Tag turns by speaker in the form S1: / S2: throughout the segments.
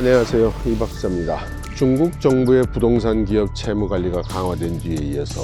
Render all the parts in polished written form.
S1: 안녕하세요, 이 박사입니다. 중국 정부의 부동산 기업 채무 관리가 강화된 뒤에 이어서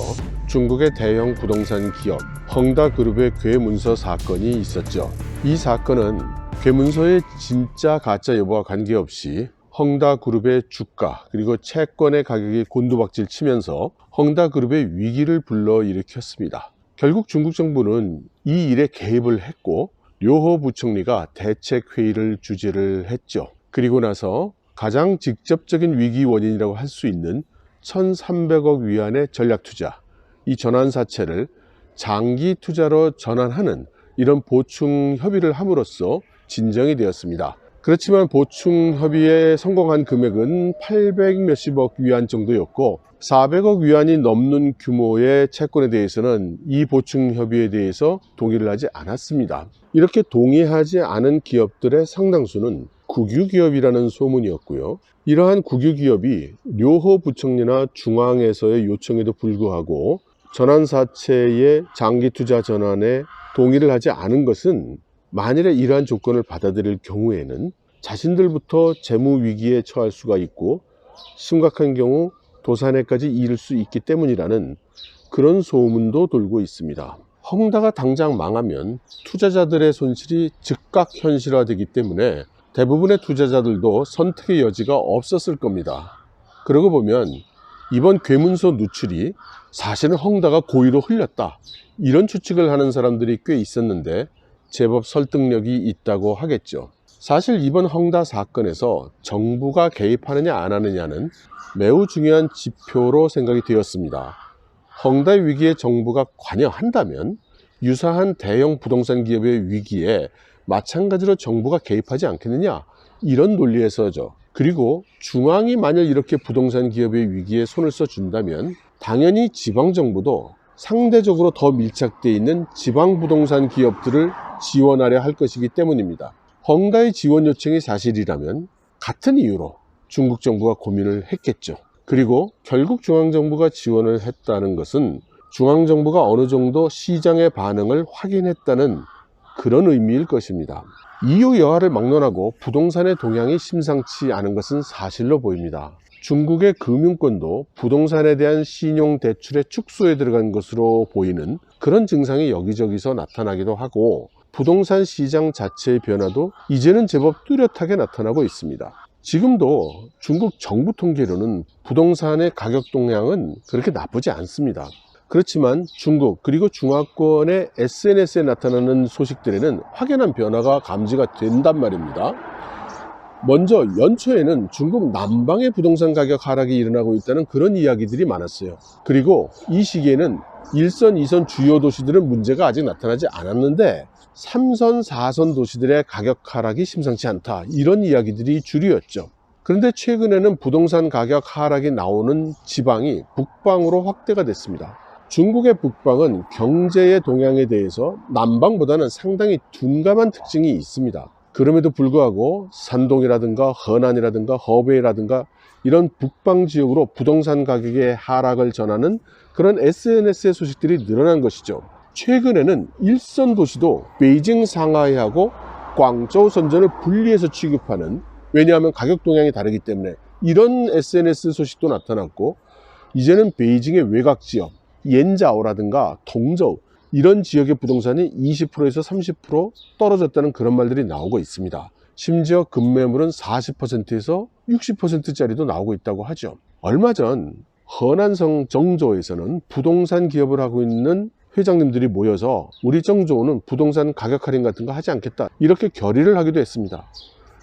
S1: 중국의 대형 부동산 기업 헝다그룹의 괴문서 사건이 있었죠. 이 사건은 괴문서의 진짜 가짜 여부와 관계없이 헝다그룹의 주가 그리고 채권의 가격이 곤두박질 치면서 헝다그룹의 위기를 불러일으켰습니다. 결국 중국 정부는 이 일에 개입을 했고 료호 부총리가 대책회의를 주재를 했죠. 그리고 나서 가장 직접적인 위기 원인이라고 할 수 있는 1,300억 위안의 전략투자, 이 전환사채를 장기 투자로 전환하는 이런 보충 협의를 함으로써 진정이 되었습니다. 그렇지만 보충 협의에 성공한 금액은 800 몇십억 위안 정도였고 400억 위안이 넘는 규모의 채권에 대해서는 이 보충 협의에 대해서 동의를 하지 않았습니다. 이렇게 동의하지 않은 기업들의 상당수는 국유기업이라는 소문이었고요. 이러한 국유기업이 료호 부총리나 중앙에서의 요청에도 불구하고 전환사채의 장기투자 전환에 동의를 하지 않은 것은 만일에 이러한 조건을 받아들일 경우에는 자신들부터 재무위기에 처할 수가 있고 심각한 경우 도산에까지 이를 수 있기 때문이라는 그런 소문도 돌고 있습니다. 헝다가 당장 망하면 투자자들의 손실이 즉각 현실화되기 때문에 대부분의 투자자들도 선택의 여지가 없었을 겁니다. 그러고 보면 이번 괴문서 누출이 사실은 헝다가 고의로 흘렸다, 이런 추측을 하는 사람들이 꽤 있었는데 제법 설득력이 있다고 하겠죠. 사실 이번 헝다 사건에서 정부가 개입하느냐 안 하느냐는 매우 중요한 지표로 생각이 되었습니다. 헝다 위기에 정부가 관여한다면 유사한 대형 부동산 기업의 위기에 마찬가지로 정부가 개입하지 않겠느냐, 이런 논리에서죠. 그리고 중앙이 만약 이렇게 부동산 기업의 위기에 손을 써준다면 당연히 지방정부도 상대적으로 더 밀착되어 있는 지방 부동산 기업들을 지원하려 할 것이기 때문입니다. 헝다의 지원 요청이 사실이라면 같은 이유로 중국 정부가 고민을 했겠죠. 그리고 결국 중앙정부가 지원을 했다는 것은 중앙정부가 어느 정도 시장의 반응을 확인했다는 그런 의미일 것입니다. 이유 여하를 막론하고 부동산의 동향이 심상치 않은 것은 사실로 보입니다. 중국의 금융권도 부동산에 대한 신용 대출의 축소에 들어간 것으로 보이는 그런 증상이 여기저기서 나타나기도 하고 부동산 시장 자체의 변화도 이제는 제법 뚜렷하게 나타나고 있습니다. 지금도 중국 정부 통계로는 부동산의 가격 동향은 그렇게 나쁘지 않습니다. 그렇지만 중국 그리고 중화권의 SNS에 나타나는 소식들에는 확연한 변화가 감지가 된단 말입니다. 먼저 연초에는 중국 남방의 부동산 가격 하락이 일어나고 있다는 그런 이야기들이 많았어요. 그리고 이 시기에는 1선, 2선 주요 도시들은 문제가 아직 나타나지 않았는데 3선, 4선 도시들의 가격 하락이 심상치 않다, 이런 이야기들이 주류였죠. 그런데 최근에는 부동산 가격 하락이 나오는 지방이 북방으로 확대가 됐습니다. 중국의 북방은 경제의 동향에 대해서 남방보다는 상당히 둔감한 특징이 있습니다. 그럼에도 불구하고 산동이라든가 허난이라든가 허베이라든가 이런 북방 지역으로 부동산 가격의 하락을 전하는 그런 SNS의 소식들이 늘어난 것이죠. 최근에는 일선 도시도 베이징, 상하이하고 광저우, 선전을 분리해서 취급하는, 왜냐하면 가격 동향이 다르기 때문에, 이런 SNS 소식도 나타났고 이제는 베이징의 외곽 지역 옌자오라든가 동저우, 이런 지역의 부동산이 20%에서 30% 떨어졌다는 그런 말들이 나오고 있습니다. 심지어 급매물은 40%에서 60%짜리도 나오고 있다고 하죠. 얼마 전 허난성 정조에서는 부동산 기업을 하고 있는 회장님들이 모여서 우리 정조는 부동산 가격 할인 같은 거 하지 않겠다, 이렇게 결의를 하기도 했습니다.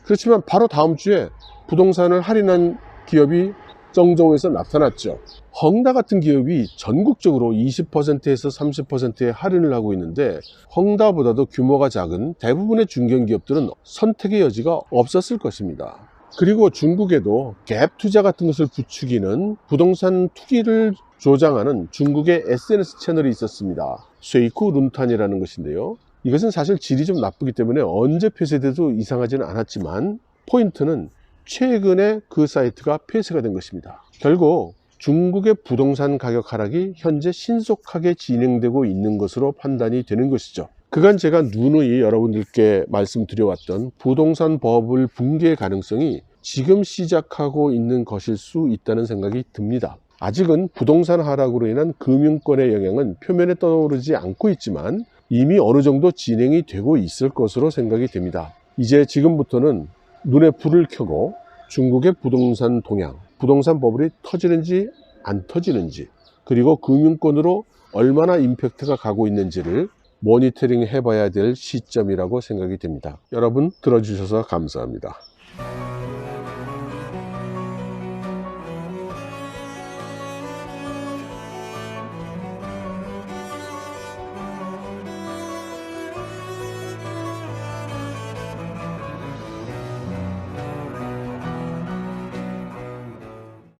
S1: 그렇지만 바로 다음 주에 부동산을 할인한 기업이 정저우에서 나타났죠. 헝다 같은 기업이 전국적으로 20%에서 30%의 할인을 하고 있는데 헝다보다도 규모가 작은 대부분의 중견기업들은 선택의 여지가 없었을 것입니다. 그리고 중국에도 갭 투자 같은 것을 부추기는 부동산 투기를 조장하는 중국의 SNS 채널이 있었습니다. 쇠이쿠 룬탄이라는 것인데요. 이것은 사실 질이 좀 나쁘기 때문에 언제 폐쇄돼도 이상하지는 않았지만 포인트는 최근에 그 사이트가 폐쇄가 된 것입니다. 결국 중국의 부동산 가격 하락이 현재 신속하게 진행되고 있는 것으로 판단이 되는 것이죠. 그간 제가 누누이 여러분들께 말씀드려왔던 부동산 버블 붕괴의 가능성이 지금 시작하고 있는 것일 수 있다는 생각이 듭니다. 아직은 부동산 하락으로 인한 금융권의 영향은 표면에 떠오르지 않고 있지만 이미 어느 정도 진행이 되고 있을 것으로 생각이 됩니다. 이제 지금부터는 눈에 불을 켜고 중국의 부동산 동향, 부동산 버블이 터지는지 안 터지는지, 그리고 금융권으로 얼마나 임팩트가 가고 있는지를 모니터링 해봐야 될 시점이라고 생각이 됩니다. 여러분 들어주셔서 감사합니다.